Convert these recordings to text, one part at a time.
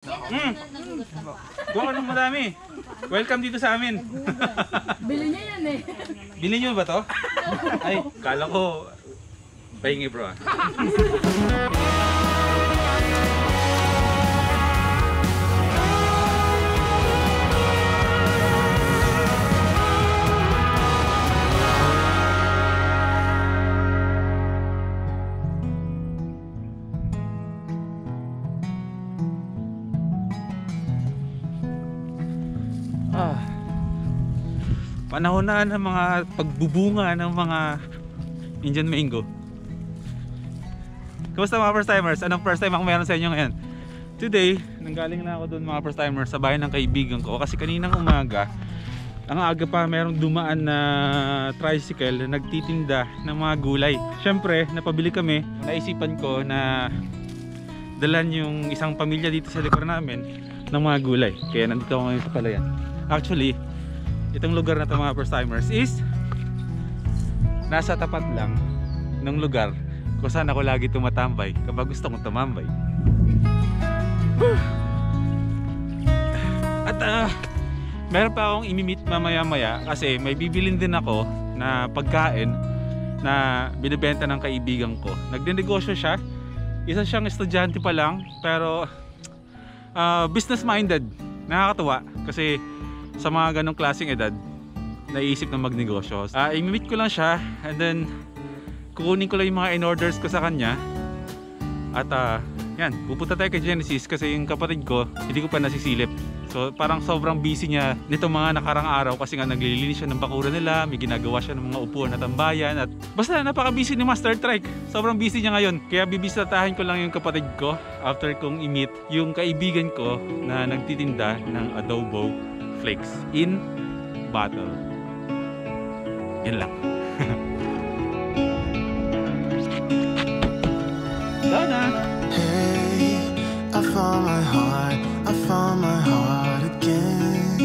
Gawa ka ng madami. Welcome dito sa amin. Bili niya yan eh. Bili nyo ba to? Ay, kala ko pahingi bro ah. Panahon na ng mga pagbubunga ng mga Indian mango. Kumusta mga first timers? Anong first time ako meron sa inyo ngayon? Today, nanggaling na ako doon mga first timers sa bahay ng kaibigan ko kasi kaninang umaga, ang aga pa merong dumaan na tricycle na nagtitinda ng mga gulay. Syempre, napabili kami. Naisipan ko na dalan yung isang pamilya dito sa likuran namin ng mga gulay. Kaya nandito ako ngayon sa palayan. Actually, itong lugar na ito mga first timers is nasa tapat lang ng lugar kung saan ako lagi tumatambay kapag gusto kong tumambay. At meron pa akong imimit mamaya maya kasi may bibilin din ako na pagkain na binibenta ng kaibigan ko. Nagdenegosyo siya, isa siyang estudyante pa lang pero business minded. Nakakatuwa kasi sa mga ganong klaseng edad naisip na magnegosyo. I-meet ko lang siya and then kukunin ko lang yung mga in-orders ko sa kanya at yan, pupunta tayo kay Genesis kasi yung kapatid ko hindi ko pa nasisilip. So parang sobrang busy niya nitong mga nakarang araw kasi nga naglilinis siya ng bakuran nila, may ginagawa siya ng mga upuan at tambayan at basta napaka-busy ni Master Trike. Sobrang busy niya ngayon kaya bibisitahin ko lang yung kapatid ko after kong i-meet yung kaibigan ko na nagtitinda ng adobo flakes in bottle. Yan lang. Dana! Hey, I found my heart, I found my heart again.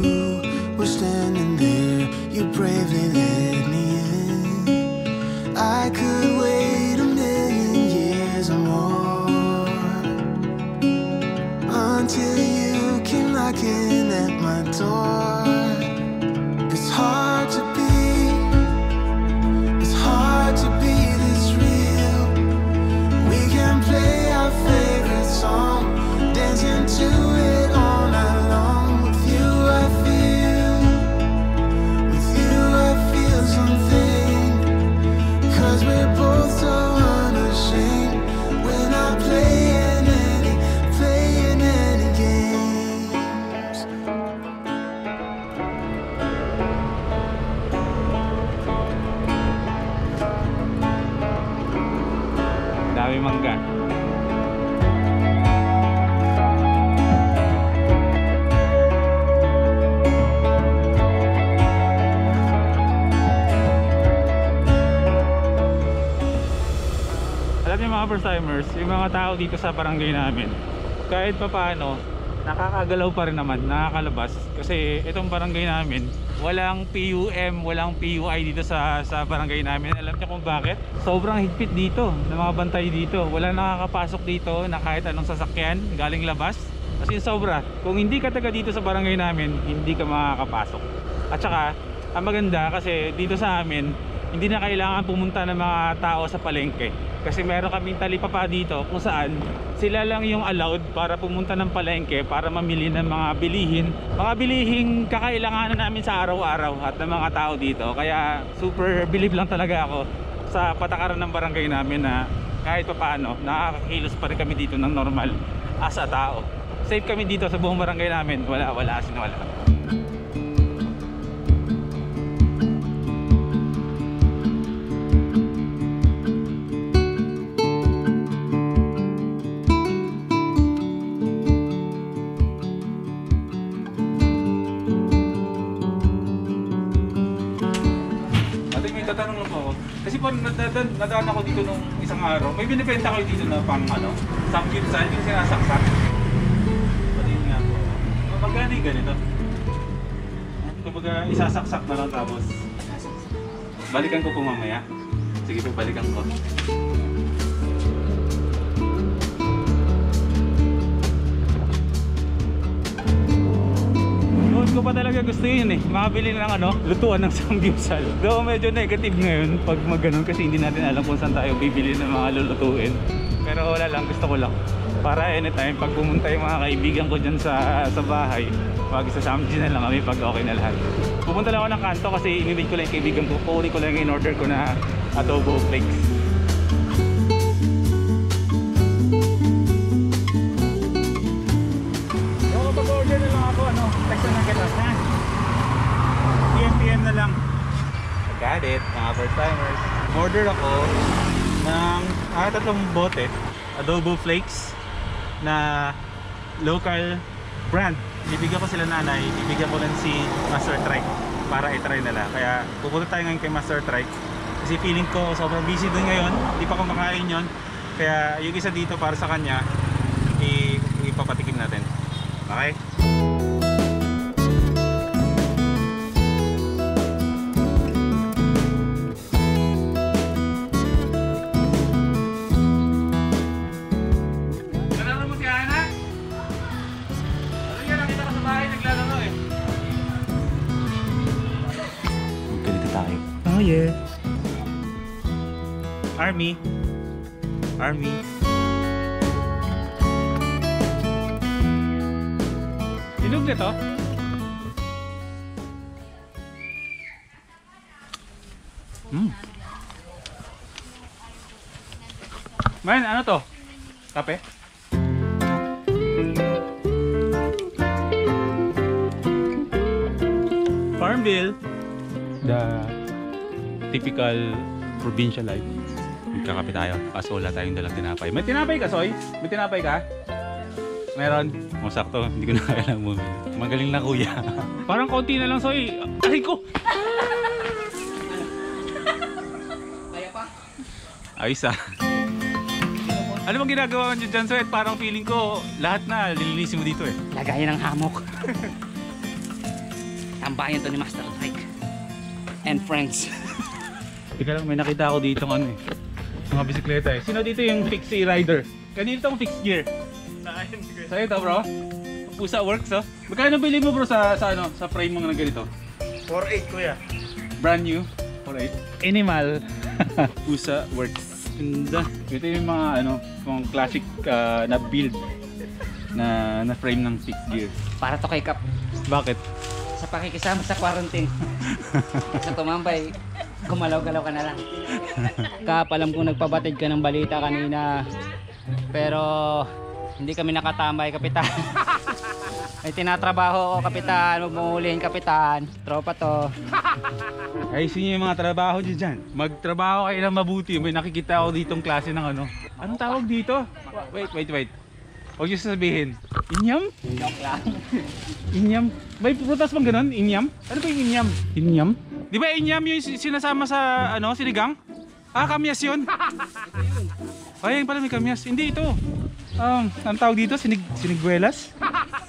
You were standing there, you bravely let me in. I could wait a million years or more until you came knocking at my door. It's hard to be, it's hard to be this real. We can play our favorite song, dancing to it all night long. With you I feel something, 'cause we're both so unashamed. We're not playing any games. Dami mangga. Alam niyo mga first timers, yung mga tao dito sa barangay namin kahit pa paano nakakagalaw pa rin naman, nakakalabas kasi itong barangay namin walang PUM, walang PUI dito sa barangay namin. Alam niyo kung bakit? Sobrang higpit dito ng mga bantay dito. Wala nakakapasok dito na kahit anong sasakyan galing labas. Kasi sobra. Kung hindi ka taga dito sa barangay namin, hindi ka makakapasok. At saka, ang maganda kasi dito sa amin, hindi na kailangan pumunta ng mga tao sa palengke. Kasi meron kaming talipapa dito kung saan sila lang yung allowed para pumunta ng palengke para mamili ng mga bilihin. Mga bilihing kakailanganan namin sa araw-araw at ng mga tao dito. Kaya super believe lang talaga ako sa patakaran ng barangay namin na kahit pa paano nakakakilos pa rin kami dito ng normal as a tao. Safe kami dito sa buong barangay namin. Wala as in wala. Tatanong lang po ako. Kasi po nadaan ako dito nung isang araw. May binibenta kayo dito na pang samgyupsal yung sinasaksak. Pati yun nga po. Magkano yung ganito? Kumbaga isasaksak na lang tapos balikan ko po mamaya. Sige po, balikan ko. ko pa talaga gusto yun eh. Makabili ng ano, lutuan ng samgyupsal. Though medyo negative ngayon pag mag-ganon kasi hindi natin alam kung saan tayo bibili ng mga lulutuin. Pero wala lang, gusto ko lang. Para anytime pag pumunta yung mga kaibigan ko dyan sa bahay, wag isa samgy na lang kami pag okay na lahat. Pupunta lang ako ng kanto kasi inimit ko lang yung kaibigan ko. Kukunin ko lang yung in-order ko na adobo flakes. Order na lang ako, ano, text na kita, ha? PM na lang. I got it, mga first timers. Order ako ng 3 bote adobo flakes na local brand. Ibigyan ko sila nanay, ibigyan ko lang si Master Trike para i-try nila. Kaya pupunta tayo ngayon kay Master Trike kasi feeling ko sobrang busy dun ngayon, hindi pa kumakain yon. Kaya yung isa dito para sa kanya ipapatikim natin. Okay? Nalaro mo si Ana? Ano yan? Nakita ko sa bahay naglalaro eh. Magkalita tayo. Oh yeah. Army. Ilog na to? Man, ano to? Kape? Farmville. The typical provincial life. Magkakape tayo. Kaso wala tayong dalang tinapay. May tinapay ka, Soy? May tinapay ka? Meron. Masakto, hindi ko na kailangan bumili. Magaling na kuya. Parang konti na lang, Soy. Aray ko! Kaya pa? Ayos ah. Ano bang ginagawa nyo dyan, Soy? Parang feeling ko lahat na lilinisin mo dito eh. Lagayan ng hamok. Tambayan to ni Master Trike and friends. Teka lang, may nakita ako dito ng ano eh. Mga bisikleta eh. Sino dito yung fixie rider? Kanino itong fixed gear? Sa'yo ito bro? Pusa Works oh. Magkano bili mo bro sa frame mo ng ganito? 4.8 kuya. Brand new? 4.8? Animal. Pusa Works. Ganda. Ito yung mga mga classic na build na frame ng fixed gear. Para to kay Kap. Bakit? Sa pakikisama sa quarantine. Sa tumambay, gumalaw-galaw ka na lang. Kap, alam kong nagpabatid ka ng balita kanina. Pero hindi kami nakatambay, Kapitan. May tinatrabaho ko, Kapitan. Huwag mong ulihin, Kapitan. Tropa to. Ayusin niyo yung mga trabaho niyo dyan. Magtrabaho kayo ng mabuti. May nakikita ako ditong klase ng ano. Anong tawag dito? Wait. Huwag niyo sasabihin. Inyam? Joke lang. Inyam? May prutas bang ganun? Inyam? Ano ba yung inyam? Inyam? Di ba inyam yung sinasama sa sinigang? Ah, kamyas yun? Ay, yung pala may kamyas. Hindi ito. Ang tawag dito? Siniguelas?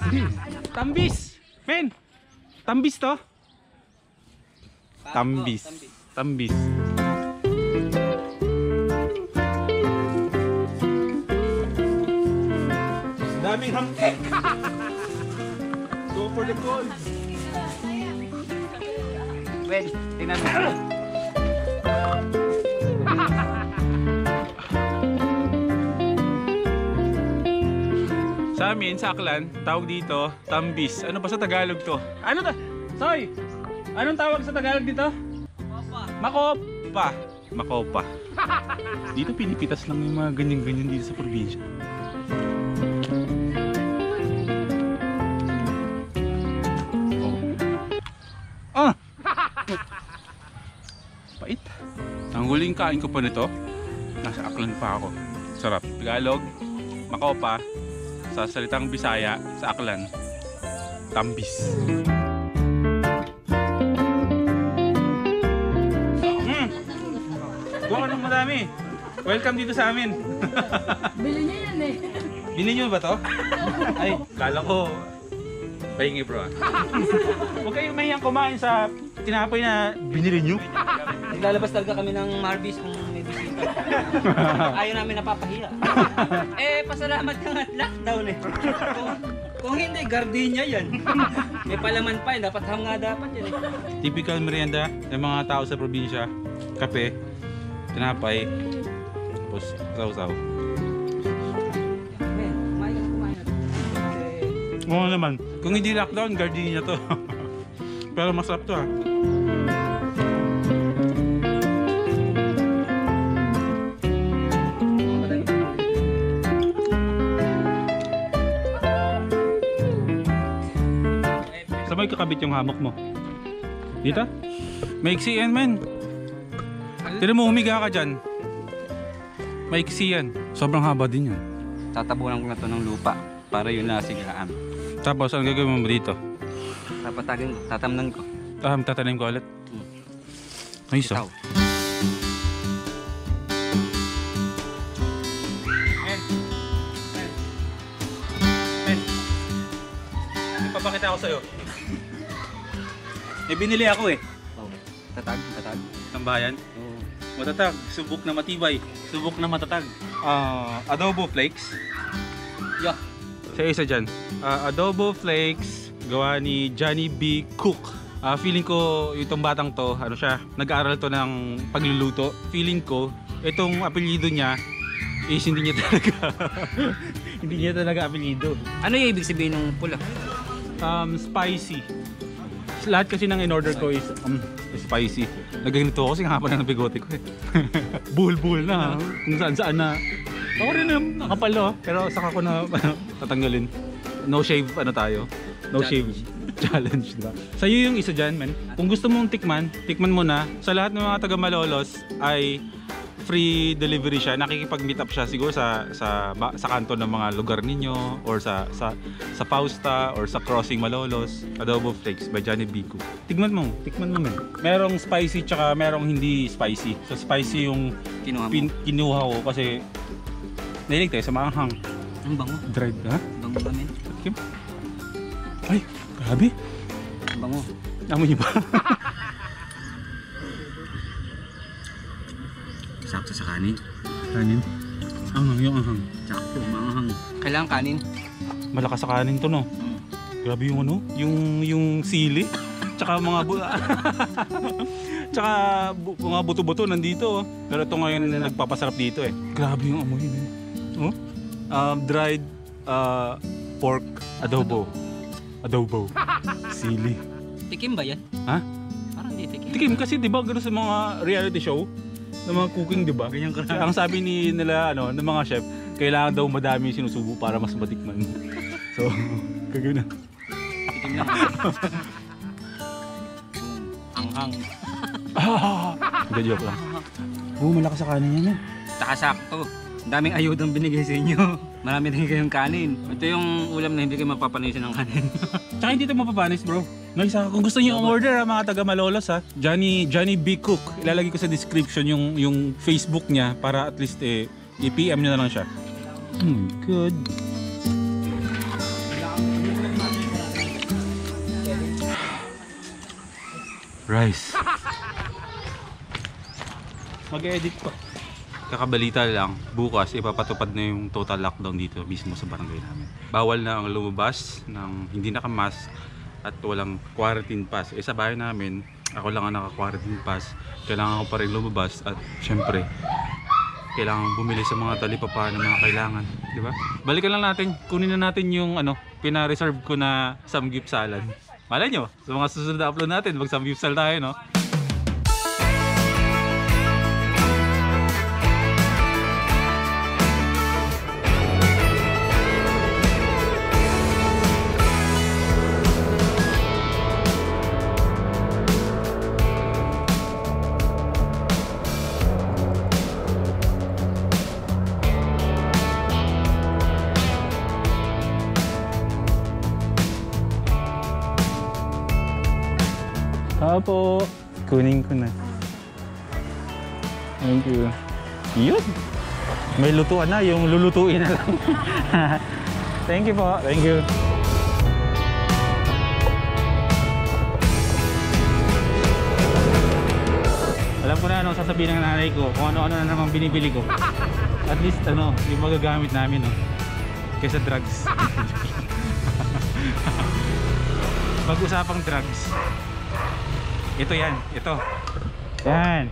Hindi. Tambis! Men! Tambis to? Tambis. Daming hangkek! Go for the goal! Well, tingnan mo. Sa amin, sa Aklan, tawag dito, tambis. Ano ba sa Tagalog to? Ano to? Soy! Anong tawag sa Tagalog dito? Makopa. Dito pinipitas lang yung mga ganyan-ganyan dito sa probinsya. Pait. Ang huling kain ko pa nito, nasa Aklan pa ako. Sarap. Tagalog, Makopa. Sa salitang Bisaya, sa Aklan, tambis. Buwan ng madami. Welcome dito sa amin. Bili niya yan eh. Bili nyo ba to? Ay, kala ko pahingi bro. Huwag kayong mahiyang kumain sa tinapay na binili nyo. Naglalabas talaga kami ng Marvis kung may bisita. Ayaw namin napapahiya. Pasalamat ka nga, lockdown eh. Kung hindi, gardenia yan. May palaman pa dapat ham nga dapat yan eh. Typical merienda ng mga tao sa probinsya. Kape, tinapay, tapos sausaw. Kumain. Oo naman. Kung hindi lockdown, gardenia to. Pero masarap to ha. Sabay kakabit yung hammock mo. Dito? Maiksi yan, men. Tira mo, humiga ka dyan. Maiksi yan. Sobrang haba din yan. Tatabunan ko na to ng lupa para yun na sigaan. Tapos, ano gagawin mo dito? Tatamnan ko. Tatanim ko ulit. Ayos ah. Ikaw. May papakita ako sa'yo. May binili ako eh. Oh. Tatag. Tambayan. Oo. Matatag. Subok na matibay. Subok na matatag. Adobo flakes. Yeah. Sa isa dyan. Adobo flakes. Gawa ni Johnny B. Cook. Feeling ko itong batang to, ano siya, nag-aaral to ng pagluluto. Feeling ko, itong apelyido niya is hindi niya talaga hindi niya talaga apelyido. Ano yung ibig sabihin ng pula? Spicy. Lahat kasi ng in-order ko is spicy. Nagaganito ako kasi haba na ng bigote ko eh. Buhol-buhol na. Kung saan-saan na. Ako rin nakapal no? Pero saka ko na tatanggalin. No shave tayo. No shave challenge na. Sa'yo yung isa dyan, man. Kung gusto mong tikman mo na. Sa lahat ng mga taga Malolos ay free delivery siya. Nakikipag-meet up siya siguro sa kanto ng mga lugar ninyo or sa Fausta or sa Crossing Malolos. Adobo Flakes by Johnny B. Cook. Tikman mo, man. Merong spicy tsaka merong hindi spicy. So spicy yung kinuha ko kasi nahilig tayo sa maanghang. Ang bango. Dried, ha? Bango namin. Kim? Ay, grabe. Ang bango. Amoy niyo ba? Sakto sa kanin. Kanin? Anghang, yung anghang. Sakto, maanghang. Kailangan kanin. Malakas sa kanin to, no? Grabe yung ano? Yung sili. Tsaka mga tsaka mga buto-buto nandito. Pero ito ngayon nagpapasarap dito eh. Grabe yung amoy yun eh. Oh? Dried pork adobo. Sili. Tikim ba yan? Ha? Parang di tikim. Tikim kasi 'di ba gano'n sa mga reality show, ng mga cooking 'di ba? Ganyan karami. Ang sabi nila ng mga chef, kailangan daw madami sinusubo para mas matikman. So, kagana. Tikim lang. Anghang. Joke lang. Malakas sa kanin yan. Tsaka sakto. Daming ayudang binigay sa inyo. Marami din kayong kanin. Ito yung ulam na hindi kayo mapapanisin ng kanin. Tsaka hindi ito mapapanis bro. Nice ha. Kung gusto niyo umorder ha, mga taga Malolos ha, Johnny B. Cook. Ilalagay ko sa description yung Facebook niya para at least i-PM niyo na lang siya. Good. Rice. Mag-edit pa. Kakabalita lang, bukas ipapatupad na yung total lockdown dito mismo sa barangay namin. Bawal na ang lumabas ng hindi nakamask at walang quarantine pass. Sa bahay namin, ako lang ang naka-quarantine pass. Kailangan ko pa rin lumabas at syempre, kailangan bumili sa mga talipapa na mga kailangan. Di ba? Balikan lang natin, kunin na natin yung pina-reserve ko na samgyeopsalan. Malay nyo, sa mga susunod na upload natin, mag-samgyeopsal tayo, no? Opo, kunin ko na. Thank you. Yun! May lutuan na, yung lulutuin na lang. Thank you po, thank you. Alam ko na anong sasabihin ng nanay ko, kung ano-ano na naman binibili ko. At least yung magagamit namin, no? Kaysa drugs. Pag-usapang drugs. Ito yan, ito. Yan.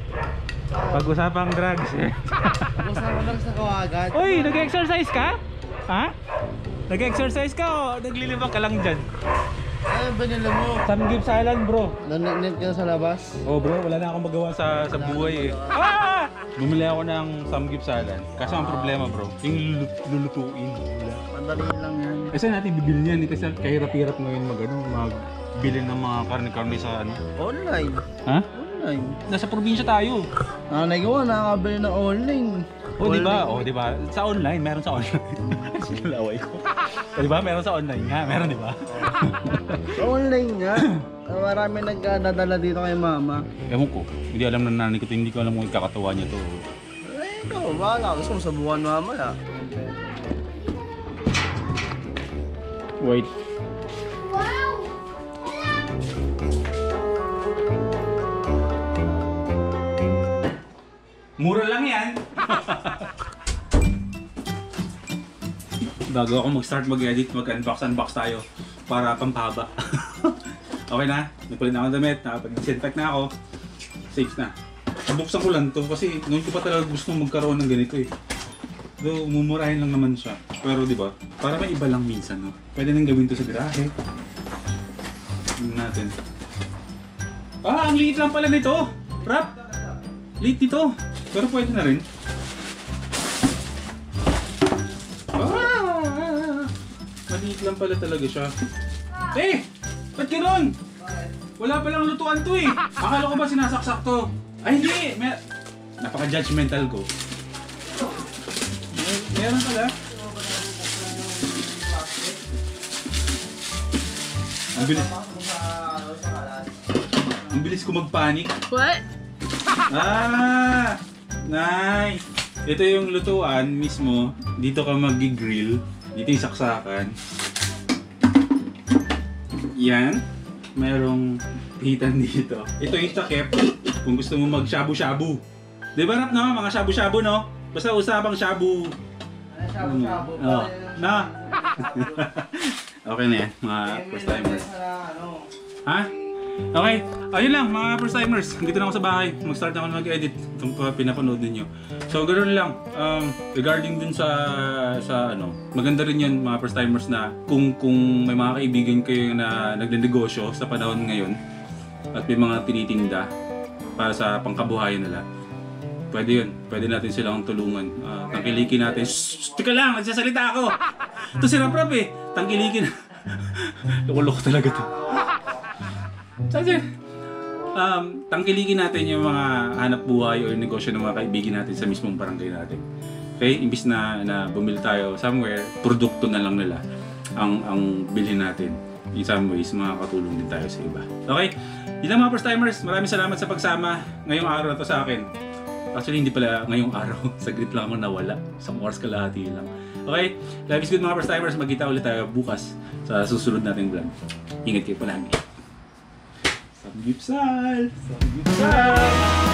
Pag-usapang drugs. Usapan lang sa kawagan. Uy, nag-exercise ka? Ha? Nag-exercise ka o naglilibang ka lang dyan? Ano ba nila mo? Some Gibbs Island, bro. Nanit ka na sa labas? Oh bro, wala na akong magawa sa buhay eh. Ah! Bumili ako ng Some Gibbs Island. Kaso ang problema bro, yung lulutuin. Madali lang yan. Kasi natin bibili yan eh, kasi kahirap-hirap ngayon magbili ng mga karne-karne sa ano. Online. Ha? Online. Nasa probinsya tayo. Nanay ko nakakabili ng online. O di ba? O di ba? Sa online, meron sa online. Sinalaway ko. O di ba? Meron sa online nga, meron di ba? Online nga. Marami nagdadala dito kay mama. Ewan ko. Hindi alam ng nanay ko, hindi ko alam kung ikakatawa niya to. Eh, ikaw, bahala. Gusto mo sabukan mamaya. Wait. Mura lang yan. Bago ako mag-start mag-edit, mag-unbox tayo para pampahaba. Okay na, nagpalit na ako ng damit, nakapag-disinfect na ako. Safe na. Nabuksan ko lang to kasi noon ko pa talaga gusto magkaroon ng ganito eh. Though mumurahin lang naman siya. Pero di ba? Para may iba lang minsan, no? Pwede nang gawin to sa garahe. Tingnan natin. Ah, ang liit lang pala nito. Rap. Liit nito. Pero pwede na rin. Ah! Maliit lang pala talaga siya. Eh! Ba't gano'n? Wala palang lutuan to eh. Akala ko ba sinasaksak to? Ay hindi! Napaka-judgmental ko. Meron pala. Ang bilis. Ang bilis ko magpanik. What? Ah! Nice! Ito yung lutuan mismo. Dito ka mag-grill. Dito yung saksakan. Yan. Merong hitan dito. Ito yung takip. Kung gusto mo mag-shabu-shabu. Di ba rap no? Mga shabu-shabu no? Basta usapang shabu. Shabu-shabu. Oh. Na! Okay na yan, mga first timers. Ha? Okay, ayun lang mga first timers. Dito na ako sa bahay. Mag-start na ako mag-edit itong pinapanood ninyo. So ganoon lang. Regarding dun sa ano, maganda rin yun mga first timers na kung may mga kaibigan kayo na nagnenegosyo sa panahon ngayon at may mga tinitinda para sa pangkabuhayan nila. Pwede yun. Pwede natin silang tulungan. Tangkilikin natin. Shhh! Tika lang! Nagsasalita ako! Ito si Rap eh! Tangkilikin. Loko-loko talaga to. Sige. Tangkilikin natin yung mga hanap buhay o yung negosyo ng mga kaibigan natin sa mismong barangay natin. Okay? Imbis na bumili tayo somewhere, produkto na lang nila ang bilhin natin. In some ways, makakatulong din tayo sa iba. Okay? Yun lang mga first timers. Maraming salamat sa pagsama ngayong araw na to sa akin. Actually, hindi pala ngayong araw. Saglit lang ako nawala. Isang oras kalahati lang. Okay? Life is good mga first timers. Magkita ulit tayo bukas sa susunod nating vlog. Ingat kayo palagi. Samgyupsal! Samgyupsal!